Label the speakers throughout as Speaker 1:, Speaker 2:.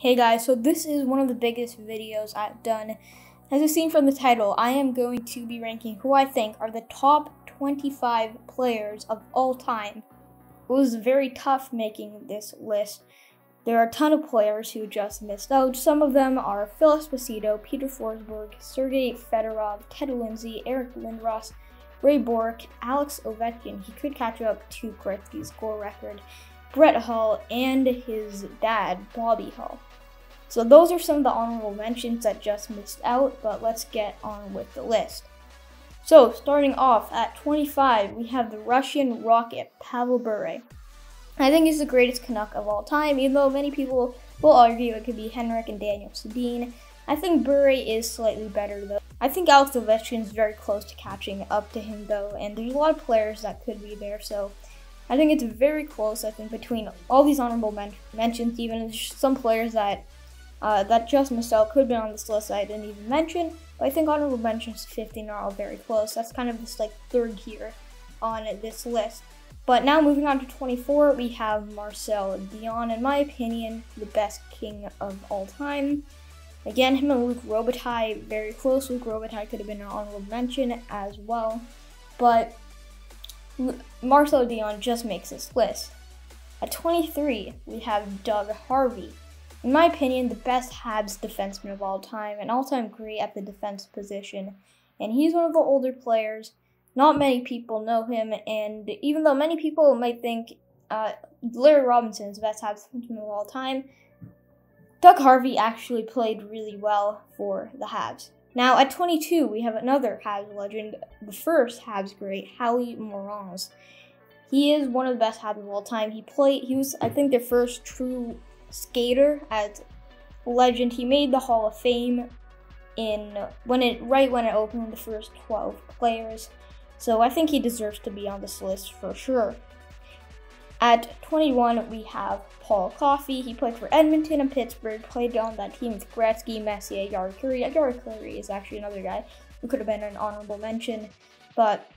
Speaker 1: Hey guys, so this is one of the biggest videos I've done. As you've seen from the title, I am going to be ranking who I think are the top 25 players of all time. It was very tough making this list. There are a ton of players who just missed out. Some of them are Phil Esposito, Peter Forsberg, Sergei Fedorov, Ted Lindsay, Eric Lindros, Ray Bourque, Alex Ovechkin. He could catch up to Gretzky's goal record. Brett Hull, and his dad, Bobby Hull. So those are some of the honorable mentions that just missed out, but let's get on with the list. So starting off at 25, we have the Russian Rocket, Pavel Datsyuk. I think he's the greatest Canuck of all time, even though many people will argue it could be Henrik and Daniel Sedin. I think Datsyuk is slightly better though. I think Alex Ovechkin is very close to catching up to him though, and there's a lot of players that could be there, so I think it's very close, I think, between all these honorable mentions, even some players that just missed out could have been on this list that I didn't even mention, but I think honorable mentions 15 are all very close. That's kind of this third tier on this list. But now moving on to 24, we have Marcel Dionne, in my opinion, the best king of all time. Again, him and Luc Robitaille, very close. Luc Robitaille could have been an honorable mention as well, but Marcel Dionne just makes this list. At 23, we have Doug Harvey. In my opinion, the best Habs defenseman of all time, an all-time great at the defense position. And he's one of the older players. Not many people know him, and even though many people might think Larry Robinson is the best Habs defenseman of all time, Doug Harvey actually played really well for the Habs. Now, at 22, we have another Habs legend, the first Habs great, Howie Morons. He is one of the best Habs of all time. He was, I think, their first true skater as legend. He made the Hall of Fame right when it opened, the first 12 players. So I think he deserves to be on this list for sure. At 21, we have Paul Coffey. He played for Edmonton and Pittsburgh, played on that team with Gretzky, Messier, Curry. Curry is actually another guy who could have been an honorable mention. But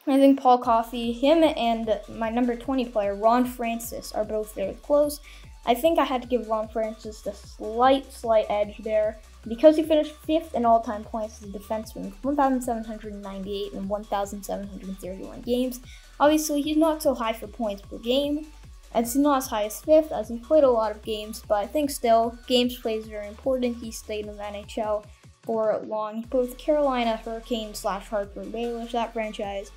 Speaker 1: I think Paul Coffey, him and my number 20 player, Ron Francis, are both very close. I think I had to give Ron Francis the slight edge there because he finished 5th in all-time points as a defenseman, 1,798 in 1,731 games. Obviously, he's not so high for points per game, and he's not as high as 5th, as he played a lot of games, but I think still, games played is very important. He stayed in the NHL for long. He played with Carolina Hurricanes / Hartford Whalers, that franchise,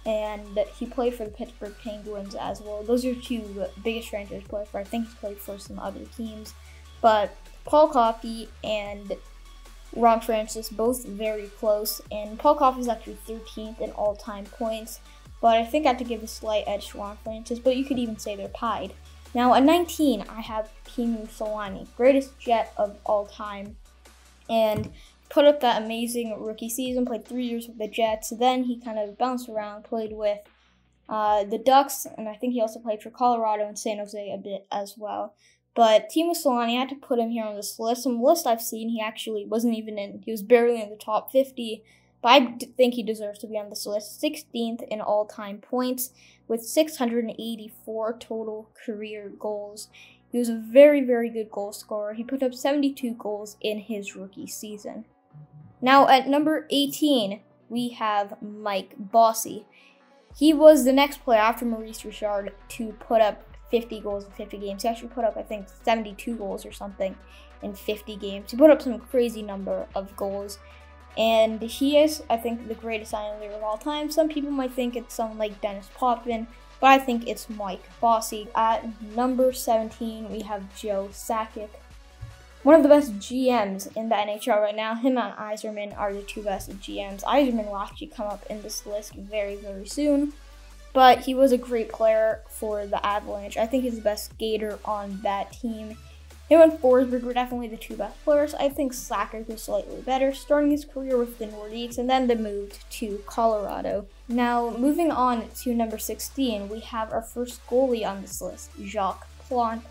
Speaker 1: and he played for the Pittsburgh Penguins as well. Those are two biggest franchises he played for. I think he played for some other teams, but Paul Coffey and Ron Francis, both very close, and Paul Coffey is actually 13th in all-time points, but I think I had to give a slight edge to Ron Francis, but you could even say they're tied. Now, at 19, I have Teemu Selanne, greatest Jet of all time, and put up that amazing rookie season, played 3 years with the Jets, then he kind of bounced around, played with the Ducks, and I think he also played for Colorado and San Jose a bit as well. But Teemu Selanne, I had to put him here on this list. Some list I've seen, he actually wasn't even in. He was barely in the top 50, but I think he deserves to be on this list. 16th in all-time points with 684 total career goals. He was a very, very good goal scorer. He put up 72 goals in his rookie season. Now at number 18, we have Mike Bossy. He was the next player after Maurice Richard to put up 50 goals in 50 games. He actually put up, I think, 72 goals or something in 50 games. He put up some crazy number of goals. And he is, I think, the greatest Islander of all time. Some people might think it's someone like Dennis Potvin, but I think it's Mike Bossy. At number 17, we have Joe Sakic. One of the best GMs in the NHL right now. Him and Yzerman are the two best GMs. Yzerman will actually come up in this list very, very soon. But he was a great player for the Avalanche. I think he's the best skater on that team. Him and Forsberg were definitely the two best players. I think Sakic was slightly better, starting his career with the Nordiques, and then they moved to Colorado. Now, moving on to number 16, we have our first goalie on this list, Jacques Plante.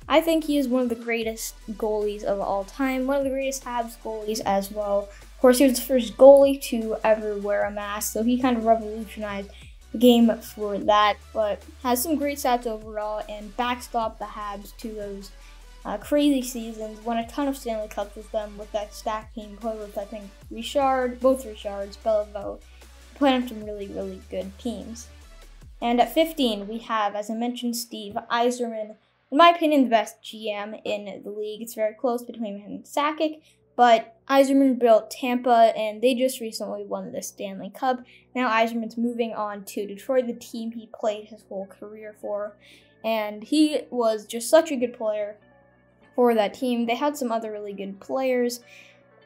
Speaker 1: I think he is one of the greatest goalies of all time, one of the greatest Habs goalies as well. Of course, he was the first goalie to ever wear a mask, so he kind of revolutionized the game for that, but has some great stats overall and backstopped the Habs to those crazy seasons, won a ton of Stanley Cups with them with that stacked team, played with, I think, both Richards, Bellavo, played on some really, really good teams. And at 15, we have, as I mentioned, Steve Yzerman. In my opinion, the best GM in the league. It's very close between him and Sakic, but Yzerman built Tampa, and they just recently won the Stanley Cup. Now Yzerman's moving on to Detroit, the team he played his whole career for, and he was just such a good player for that team. They had some other really good players.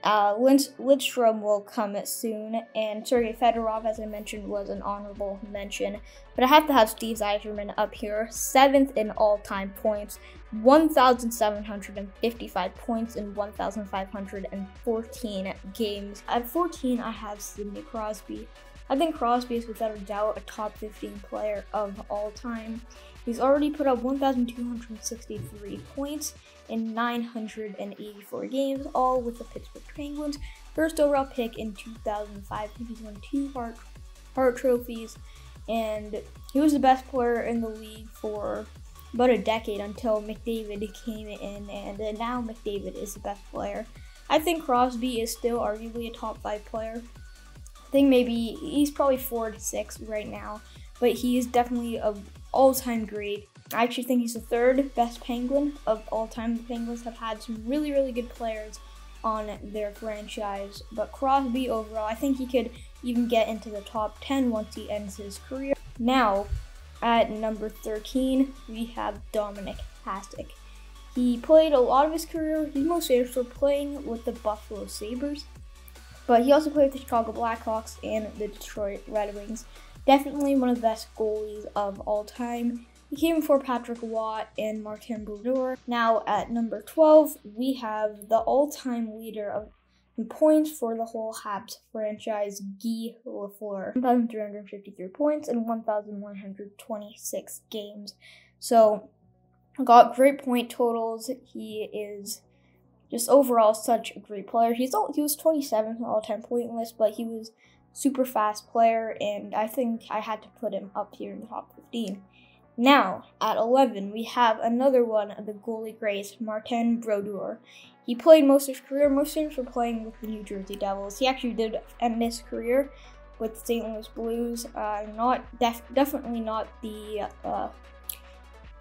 Speaker 1: Lidstrom will come soon, and Sergei Fedorov, as I mentioned, was an honorable mention. But I have to have Steve Yzerman up here, 7th in all-time points, 1,755 points in 1,514 games. At 14, I have Sidney Crosby. I think Crosby is without a doubt a top 15 player of all time. He's already put up 1,263 points in 984 games, all with the Pittsburgh Penguins. First overall pick in 2005. He's won 2 Hart trophies, and he was the best player in the league for about a decade until McDavid came in, and now McDavid is the best player. I think Crosby is still arguably a top 5 player. I think maybe he's probably 4 to 6 right now, but he is definitely an all-time great. I actually think he's the 3rd best Penguin of all time. The Penguins have had some really, really good players on their franchise, but Crosby overall, I think he could even get into the top 10 once he ends his career. Now, at number 13, we have Dominik Hasek. He played a lot of his career. He's most famous for playing with the Buffalo Sabres, but he also played with the Chicago Blackhawks and the Detroit Red Wings. Definitely one of the best goalies of all time. He came before Patrick Waugh and Martin Brodeur. Now at number 12, we have the all-time leader in points for the whole Habs franchise, Guy Lafleur. 1,353 points in 1,126 games. So, got great point totals. He is just overall such a great player. He was 27th on the all-time point list, but he was super fast player, and I think I had to put him up here in the top 15. Now, at 11, we have another one of the goalie greats, Martin Brodeur. He played most of his career, most famous for playing with the New Jersey Devils. He actually did end his career with the St. Louis Blues. Definitely not the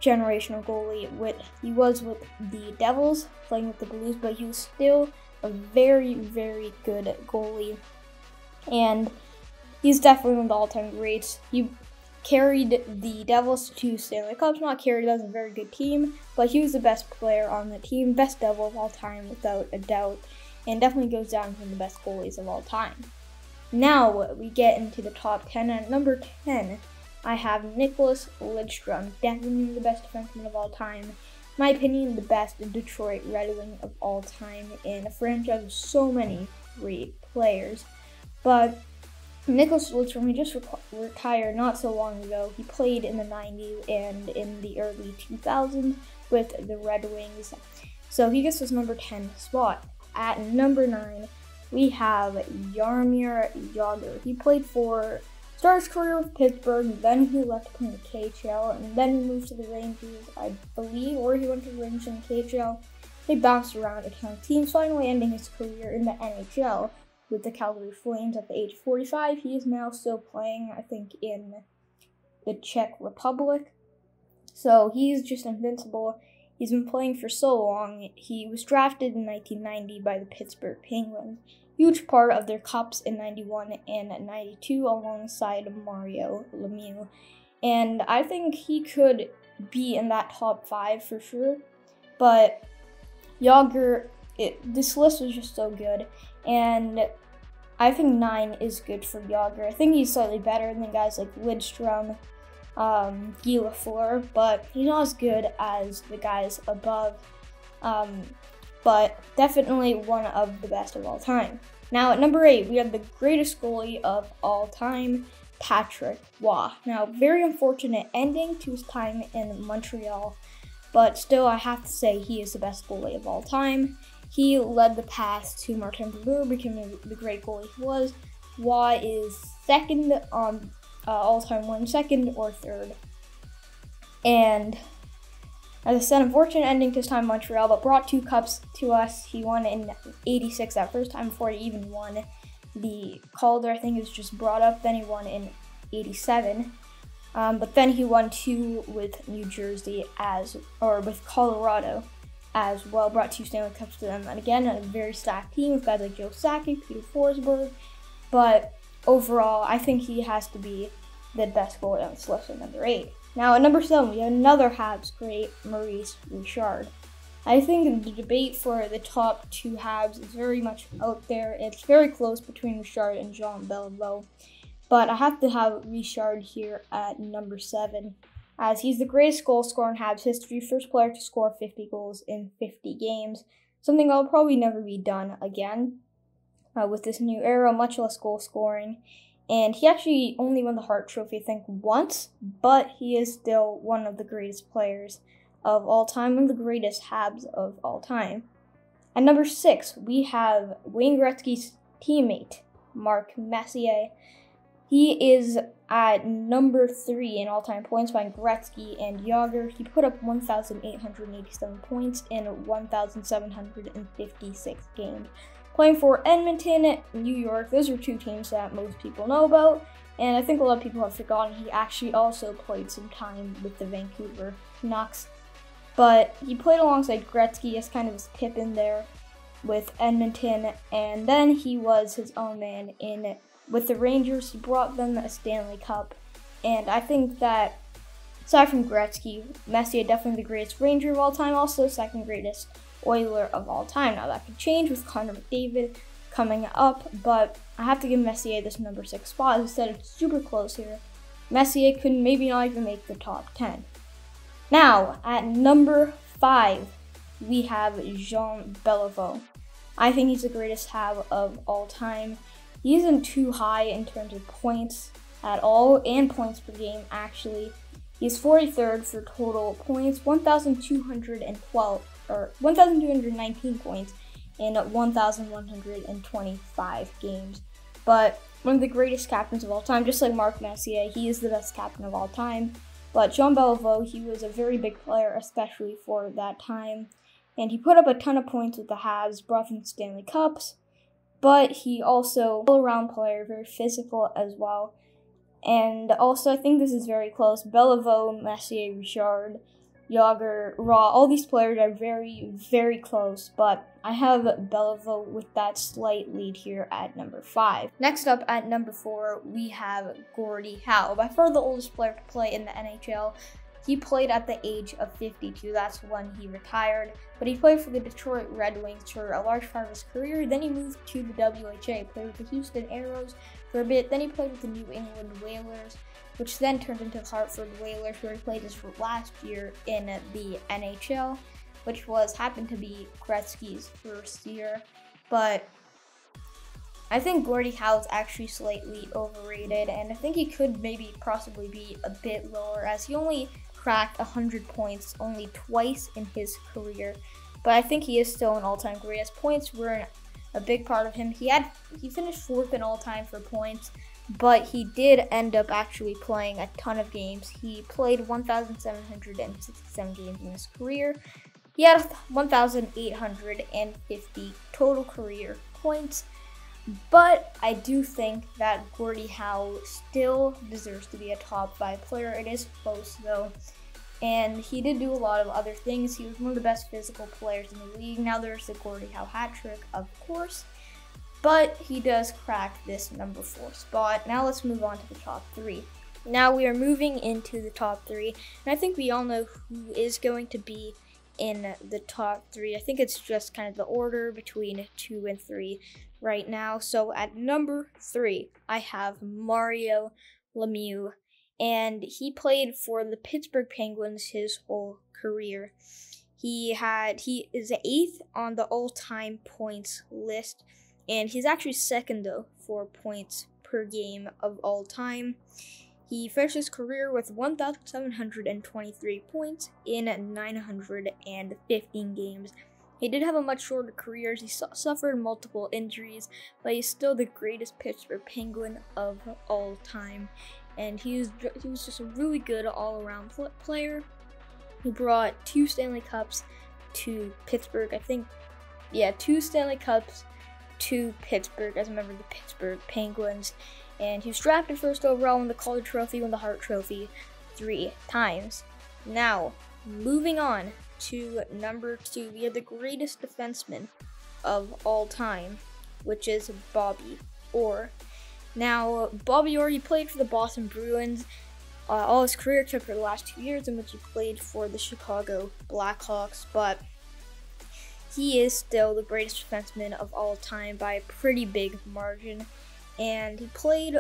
Speaker 1: generational goalie. He was with the Devils, playing with the Blues, but he was still a very, very good goalie. And he's definitely one of the all-time greats. He carried the Devils to 2 Stanley Cups. Not carried, that was a very good team, but he was the best player on the team, best Devil of all time without a doubt, and definitely goes down from the best goalies of all time. Now we get into the top 10. At number 10, I have Nicklas Lidstrom, definitely the best defenseman of all time. In my opinion, the best Detroit Red Wing of all time in a franchise with so many great players. But Nicklas Lidstrom, he just retired not so long ago. He played in the 90s and in the early 2000s with the Red Wings. So he gets his number 10 spot. At number 9, we have Jaromir Jagr. He started his career with Pittsburgh, then he left to play in the KHL, and then he moved to the Rangers, I believe, or he went to the Rangers in the KHL. He bounced around a ton of teams, finally ending his career in the NHL with the Calgary Flames at the age of 45. He is now still playing, I think, in the Czech Republic. So he's just invincible. He's been playing for so long. He was drafted in 1990 by the Pittsburgh Penguins. Huge part of their cups in 91 and 92 alongside Mario Lemieux. And I think he could be in that top 5 for sure. But Jagr, this list was just so good. And I think 9 is good for Jagr. I think he's slightly better than guys like Lidstrom, Guy Lafleur, but he's not as good as the guys above. But definitely one of the best of all time. Now at number 8, we have the greatest goalie of all time, Patrick Waugh. Now, very unfortunate ending to his time in Montreal, but still I have to say he is the best goalie of all time. He led the path to Martin Brodeur becoming the great goalie he was. Waugh is second on all-time win, second or third. And As I said, unfortunate ending to his time in Montreal, but brought 2 cups to us. He won in '86 that first time before he even won the Calder. I think it was just brought up. Then he won in '87. But then he won 2 with New Jersey with Colorado as well. Brought 2 Stanley Cups to them. And again, a very stacked team with guys like Joe Sakic, Peter Forsberg. But overall, I think he has to be the best goalie on this list at number 8. Now at number 7, we have another Habs great, Maurice Richard. I think the debate for the top 2 Habs is very much out there. It's very close between Richard and Jean Bellavo. But I have to have Richard here at number 7, as he's the greatest goal scorer in Habs history, first player to score 50 goals in 50 games, something that will probably never be done again with this new era, much less goal scoring. And he actually only won the Hart Trophy, I think, once, but he is still one of the greatest players of all time, one of the greatest Habs of all time. At number 6, we have Wayne Gretzky's teammate, Mark Messier. He is at number 3 in all-time points behind Gretzky and Jagr. He put up 1,887 points in 1,756 games. Playing for Edmonton, New York, those are 2 teams that most people know about, and I think a lot of people have forgotten he actually also played some time with the Vancouver Canucks. But he played alongside Gretzky as kind of his pip in there with Edmonton, and then he was his own man with the Rangers. He brought them a Stanley Cup, and I think that aside from Gretzky, Messier definitely the greatest Ranger of all time, also second greatest Oiler of all time. Now that could change with Connor McDavid coming up, but I have to give Messier this number 6 spot. As I said, it's super close here. Messier could maybe not even make the top 10. Now, at number 5, we have Jean Bellavo. I think he's the greatest Hab of all time. He isn't too high in terms of points at all, and points per game actually. He's 43rd for total points, 1,219 points in 1,125 games. But one of the greatest captains of all time, just like Mark Messier, he is the best captain of all time. But Jean Bellavo, he was a very big player, especially for that time. And he put up a ton of points with the Habs, brought them Stanley Cups. But he also all-around player, very physical as well. And also, I think this is very close. Bellavo, Messier, Richard, Jagr, Raw, all these players are very, very close, but I have Bellavo with that slight lead here at number 5. Next up at number 4, we have Gordie Howe, by far the oldest player to play in the NHL. He played at the age of 52, that's when he retired, but he played for the Detroit Red Wings for a large part of his career. Then he moved to the WHA, played with the Houston Aeros for a bit, then he played with the New England Whalers, which then turned into the Hartford Whalers, where he played his last year in the NHL, which happened to be Gretzky's first year. But I think Gordie Howe's actually slightly overrated, and I think he could possibly be a bit lower, as he only cracked 100 points only twice in his career. But I think he is still an all-time great, as points were a big part of him. He finished 4th in all-time for points, but he did end up actually playing a ton of games. He played 1,767 games in his career. He had 1,850 total career points. But I do think that Gordie Howe still deserves to be a top 5 player. It is close though. And he did do a lot of other things. He was one of the best physical players in the league. Now there's the Gordie Howe hat trick, of course. But he does crack this number 4 spot. Now let's move on to the top 3. Now we are moving into the top 3. And I think we all know who is going to be in the top 3. I think it's just kind of the order between 2 and 3 right now. So at number 3, I have Mario Lemieux. And he played for the Pittsburgh Penguins his whole career. He is 8th on the all-time points list, and he's actually 2nd though for points per game of all time. He finished his career with 1,723 points in 915 games. He did have a much shorter career as he suffered multiple injuries, but he's still the greatest Pittsburgh Penguin of all time. And he was just a really good all-around player. He brought 2 Stanley Cups to Pittsburgh. I think, yeah, 2 Stanley Cups to Pittsburgh as a member of the Pittsburgh Penguins. And he was drafted first overall, won the Calder Trophy, won the Hart Trophy 3 times. Now, moving on to number 2, we have the greatest defenseman of all time, which is Bobby Orr. Now, Bobby Orr, he played for the Boston Bruins all his career, except for the last 2 years in which he played for the Chicago Blackhawks, but he is still the greatest defenseman of all time by a pretty big margin. And he played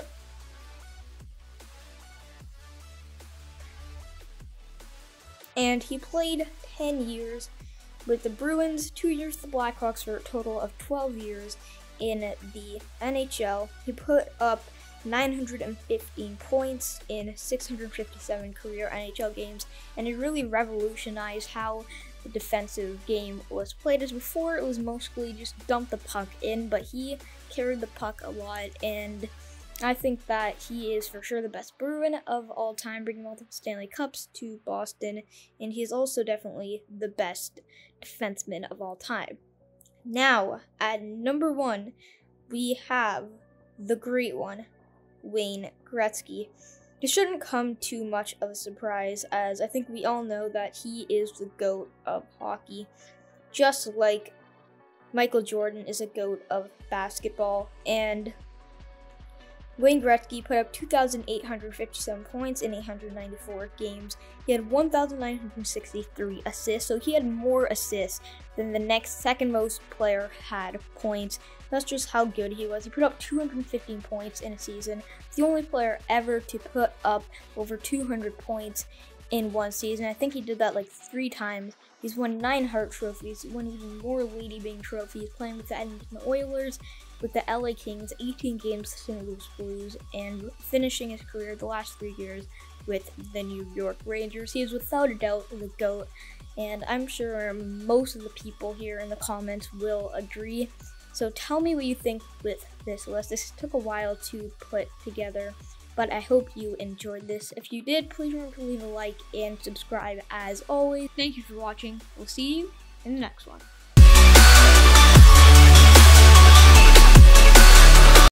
Speaker 1: And he played 10 years with the Bruins, 2 years with the Blackhawks, for a total of 12 years in the NHL. He put up 915 points in 657 career NHL games, and it really revolutionized how the defensive game was played, as before it was mostly just dump the puck in, but he carried the puck a lot, and I think that he is for sure the best Bruin of all time, bringing multiple Stanley Cups to Boston, and he is also definitely the best defenseman of all time. Now, at number 1, we have the great one, Wayne Gretzky. It shouldn't come too much of a surprise, as I think we all know that he is the GOAT of hockey, just like Michael Jordan is a GOAT of basketball, and Wayne Gretzky put up 2,857 points in 894 games. He had 1,963 assists, so he had more assists than the next second most player had points. That's just how good he was. He put up 215 points in a season. He's the only player ever to put up over 200 points in one season. I think he did that like 3 times. He's won 9 Hart trophies. He won even more Lady Byng trophies, playing with the Edmonton Oilers, with the LA Kings, 18 games with the St. Louis Blues, and finishing his career the last 3 years with the New York Rangers. He is without a doubt the GOAT, and I'm sure most of the people here in the comments will agree. So tell me what you think with this list. This took a while to put together, but I hope you enjoyed this. If you did, please remember to leave a like and subscribe as always. Thank you for watching. We'll see you in the next one.